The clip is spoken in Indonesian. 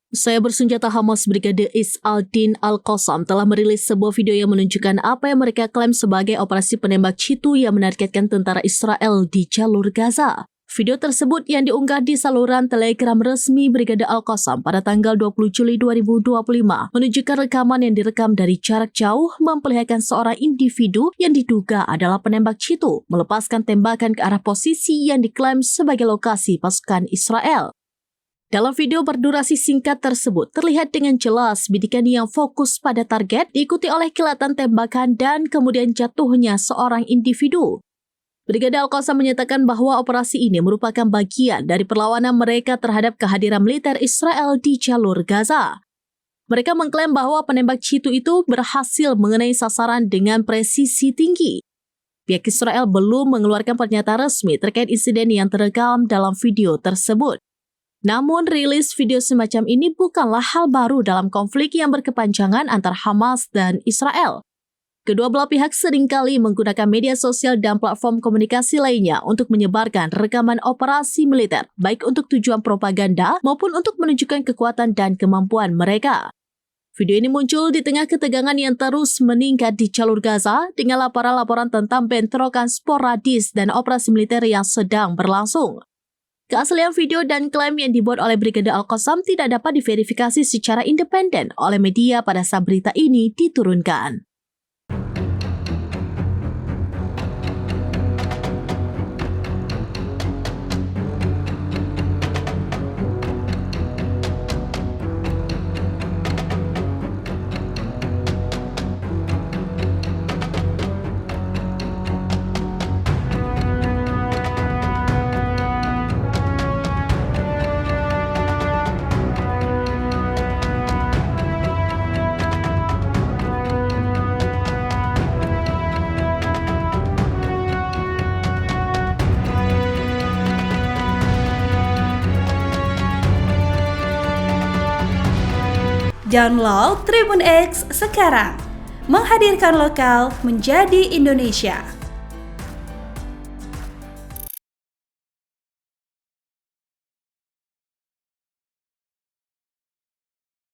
Saya bersenjata Hamas Brigade Is Al-Din Al-Qassam telah merilis sebuah video yang menunjukkan apa yang mereka klaim sebagai operasi penembak jitu yang menargetkan tentara Israel di jalur Gaza. Video tersebut yang diunggah di saluran Telegram resmi Brigade Al-Qassam pada tanggal 20 Juli 2025 menunjukkan rekaman yang direkam dari jarak jauh memperlihatkan seorang individu yang diduga adalah penembak jitu melepaskan tembakan ke arah posisi yang diklaim sebagai lokasi pasukan Israel. Dalam video berdurasi singkat tersebut, terlihat dengan jelas bidikan yang fokus pada target diikuti oleh kilatan tembakan dan kemudian jatuhnya seorang individu. Brigade Al-Qassam menyatakan bahwa operasi ini merupakan bagian dari perlawanan mereka terhadap kehadiran militer Israel di jalur Gaza. Mereka mengklaim bahwa penembak jitu itu berhasil mengenai sasaran dengan presisi tinggi. Pihak Israel belum mengeluarkan pernyataan resmi terkait insiden yang terekam dalam video tersebut. Namun, rilis video semacam ini bukanlah hal baru dalam konflik yang berkepanjangan antara Hamas dan Israel. Kedua belah pihak seringkali menggunakan media sosial dan platform komunikasi lainnya untuk menyebarkan rekaman operasi militer, baik untuk tujuan propaganda maupun untuk menunjukkan kekuatan dan kemampuan mereka. Video ini muncul di tengah ketegangan yang terus meningkat di jalur Gaza dengan laporan-laporan tentang bentrokan sporadis dan operasi militer yang sedang berlangsung. Keaslian video dan klaim yang dibuat oleh Brigade Al-Qassam tidak dapat diverifikasi secara independen oleh media pada saat berita ini diturunkan. Download Tribun X sekarang, menghadirkan lokal menjadi Indonesia.